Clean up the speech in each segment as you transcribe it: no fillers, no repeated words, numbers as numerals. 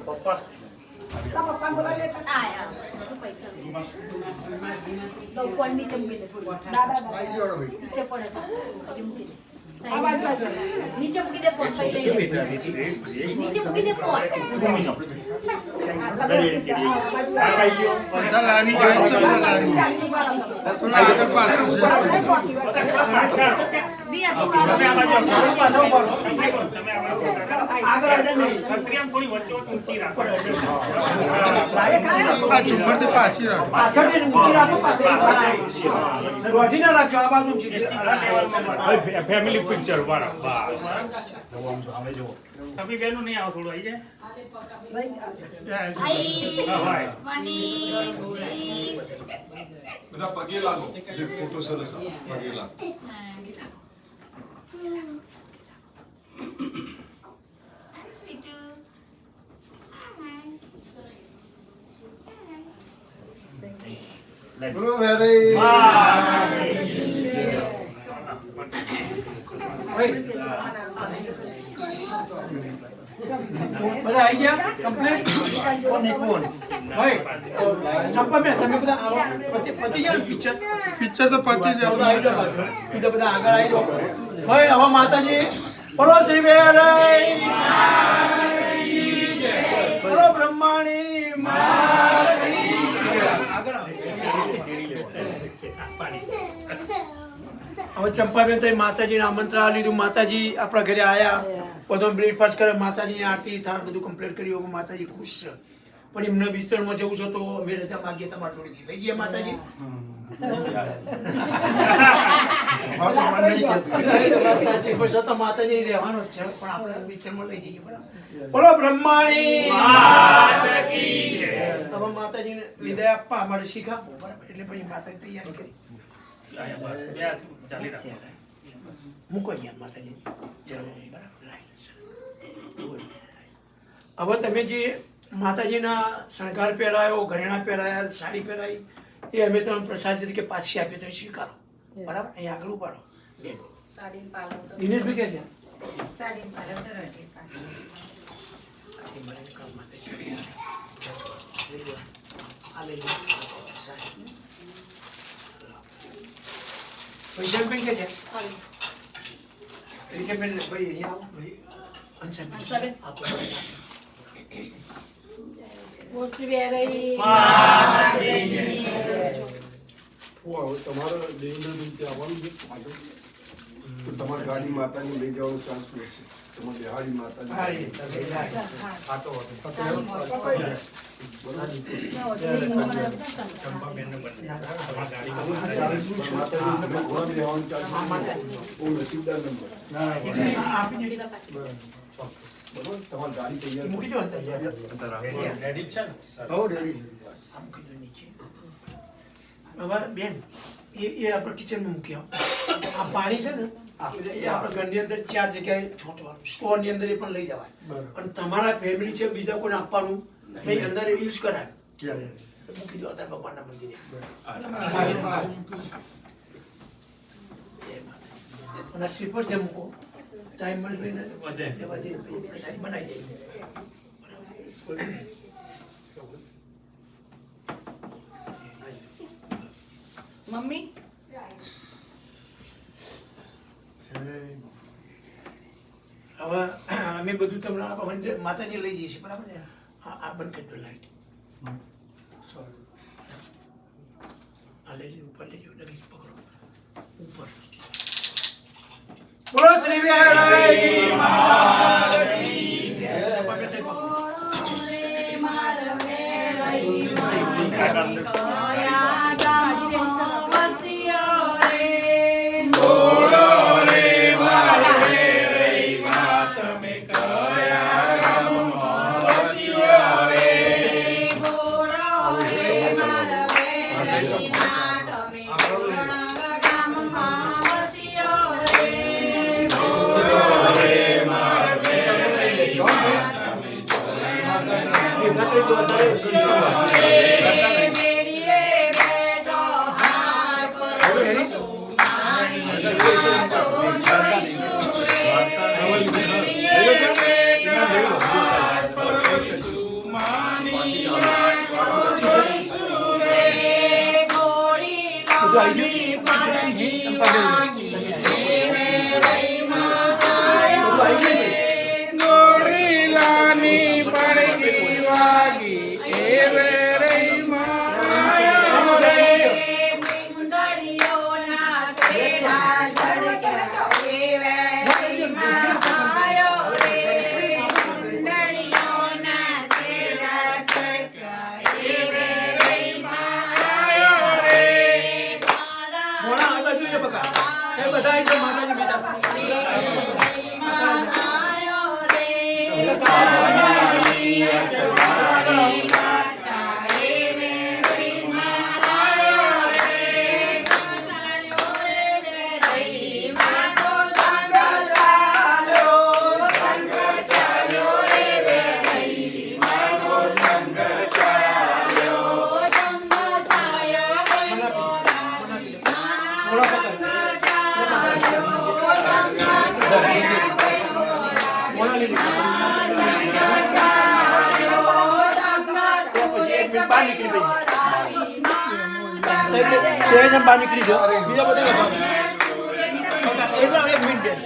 પપ્પા બોલાવી લેતા પૈસા તો ફોન નીચે મૂકી દે થોડી દાદા નીચે પડે મૂકી દે આ બાજુ નીચે મૂકી દે ફોન પૈ લઈ લે નીચે મૂકી દે ફોન બધા લારી જાય તો બધા લારી થોડા આગળ પાછળ આ ઝુંમરથી પાછી રાખો પાછળથી ઊંચી રાખો પાછળ રોટી ના રાખજો આ બાજુ ફેમિલી પિક્ચર બરાબર તમે બેનું નહીં આવો થોડું આવી જાય બધા પગે લાગો ફોટો સરસ પગે લાગો બોલો વેરી બધા આવી ગયા કમ્પ્લીટ કોણ કોણ ભાઈ ચંપા મેં તમે બધા આવો પતિ ગયા પિક્ચર પિક્ચર તો પતી બધા આવી જાય જાઓ બાજુ બીજા બધા આગળ આવી જાઓ ભાઈ હવે માતાજી બોલો શ્રી વેરાઈ બોલો બ્રહ્માણી માતાજી આગળ હવે ચંપાબેન તો માતાજીને આમંત્રણ આ લીધું માતાજી આપણા ઘરે આયા બધો બ્રેકફાસ્ટ કરે માતાજીની આરતી થાળ બધું કમ્પ્લીટ કર્યું માતાજી ખુશ છે પણ એમને વિસ્તરણમાં જવું છે તો અમે રજા માંગીએ તમારા જોડેથી લઈ ગયા માતાજી તો માતાજી રહેવાનો જ છે પણ આપણે વિસ્તરણમાં લઈ જઈએ બરાબર બોલો બ્રહ્માણી હવે માતાજીને વિદાય આપવા અમારે શીખાવો બરાબર એટલે પછી માતાજી તૈયારી કરી મૂકો અહીંયા માતાજી હવે તમે જે માતાજીના શણગાર પહેરાયો ઘરેણા પહેરાયા સાડી પહેરાઈ એ અમે તમને પ્રસાદ તરીકે પાછી આપીએ તો સ્વીકારો બરાબર અહીંયા આગળ ઉપાડો બેન દિનેશભાઈ કે છે પૈસા બેન કે છે બેન ભાઈ અહીંયા આવો ભાઈ અંશાબેન આપો તમારે દેવેન્દ્રભાઈ આવવાનું છે તો તમારી ગાડી માતાની લઈ જવાનો ચાન્સ મળશે તમારે બિહારી માતાની નસીબદાર નંબર બરોબર તમારી ગાડી તૈયાર મૂકી દો અંદર રેડી છે ને હવે બેન એ આપણે કિચનમાં મૂકી આવો આ પાણી છે ને એ આપણે ઘરની અંદર 4 જગ્યાએ છોટવાનું સ્ટોરની અંદર એ પણ લઈ જવાય અને તમારા ફેમિલી છે બીજા કોઈને આપવાનું નહીં અંદર યુઝ કરાય મૂકી દો અત્યારે ભગવાનના મંદિરે અને સ્લીપર ત્યાં મૂકો ટાઈમ મળી પ્રસાદી બનાવી દે મમ્મી હવે અમે બધું તમને માતાજી લઈ જઈએ છીએ બરાબર આ બંધ કરી દો લાઈટ આ લઈ ઉપર લેજો ડગી પકડો ઉપર બોલો શ્રી વેરાઈ માતાજી જય આવી ગયું ગોરીલાની પડઘી વાગી એવે રહી માયો રે. ભોળા આ બાજુ એ બકા એ બધા આવી જાય માતાજી બેટા બહાર નીકળી જાઓ બીજા બધા એટલા એક મિનિટ બેન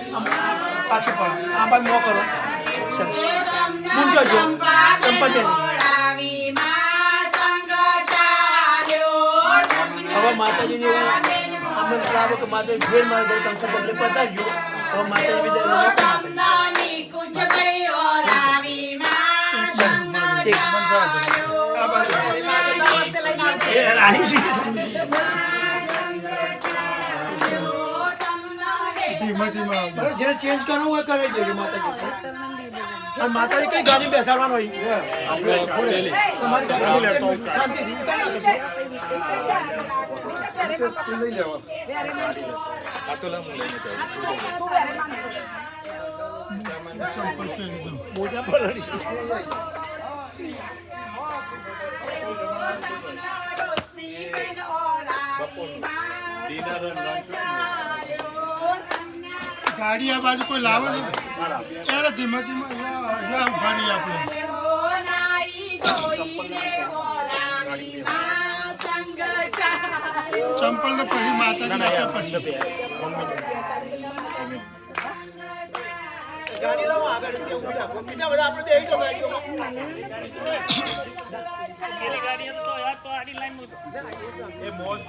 પાછું પડો આ બાજુ ન કરો સરસ મૂંઝો જો ચંપલ બેન હવે માતાજીને આમંત્રણ આવો કે માતાજી ફેર મારે ગઈ કંસર બદલે પતાવજો હવે માતાજી વિદાય જેને ચેન્જ કરવું હોય કરી દેજો માતાજી અને માતાજી કઈ ગાડી બેસાડવાનો હોય શાંતિથી લઈ લેવા મોજા પર ગાડી આ બાજુ કોઈ લાવે ને ત્યારે ધીમે ધીમે અહીંયા ઉભા રહીએ આપણે. ચંપલ તો પછી માતાજી આપ્યા પછી ગાડી લાવો આગળ ઉભી રાખો બીજા બધા આપણે બેહી જાઓ ગાડીઓમાં પેલી ગાડી હતી તો યાર તો આડી લાઈન માં એ મોજ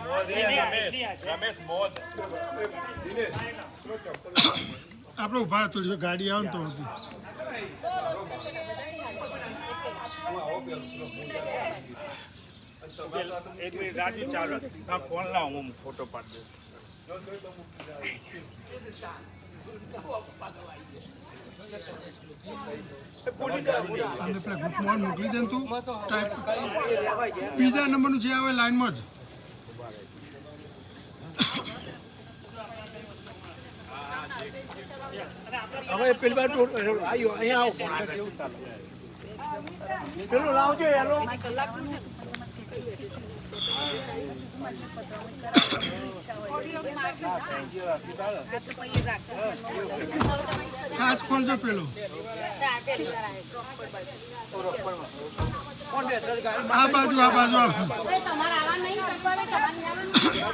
રમેશ મોજ આપણે ઉભા થોડી ગાડી આવે ને તો હતી. એક મિનિટ ગાડી ચાલુ હા ફોન લાવ હું ફોટો પાડી અંદર પેલા ગ્રુપમાં મોકલી દે ને તું ટાઈપ બીજા નંબરનું જે આવે લાઈનમાં જ. હવે પેલી બાજુ આવ્યો અહીંયા આવો પેલું લાવજો યાલો કાચ ખોલજો પેલો. આ બાજુ આ બાજુ આ બાજુ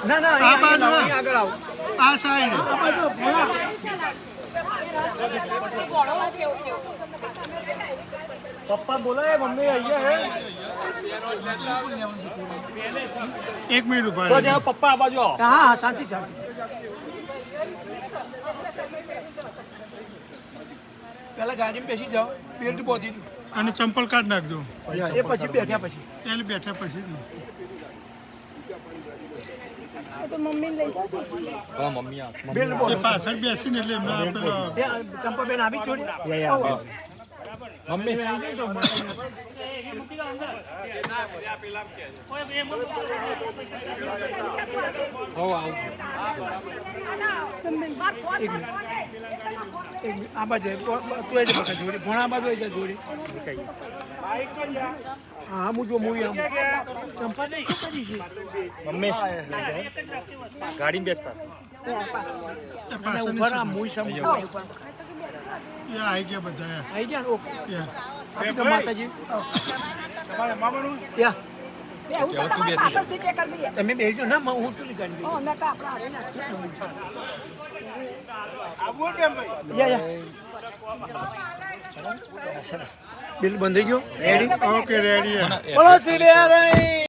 ના ના આ બાજુ આગળ આવો આ સાઈડ પપ્પા બોલાય મમ્મી અહીંયા હે એક મિનિટ ઉભા તો રહેજો. જાઓ પપ્પા આ બાજુ આવો હા હા શાંતિ શાંતિ પેલા ગાડીમાં બેસી જાઓ બેલ્ટ બોધી દો અને ચંપલ કાઢ નાખજો એ પછી બેઠ્યા પછી એટલે બેઠા પછી જ ને. બેલ્ટ એ બોધી પાછળ બેસીને એટલે એમને પેલો ચંપાબેન આવી જોડી મમ્મી આ બાજુ તું એ જ બકા જોડી ભણા બાજુ એ જ જોડી હા હું જો મૂવી આમ ચંપા નહીં મમ્મી ગાડી બેસ પાસ એ પાછળની ઉપર આ side. મૂવી સામે એ આવી ગયા બધા આવી ગયા ને ઓકે યા. આપી દો માતાજી યા બેહું છે તમારી પાછળ સીટે કરી દઈએ. તમે બેસજો ના હું પેલી ગાડી હો, નકર આપણે હારી નાખીએ. સરસ બિલ બંધ થઈ ગયો રેડી ઓકે રેડી બોલો શ્રી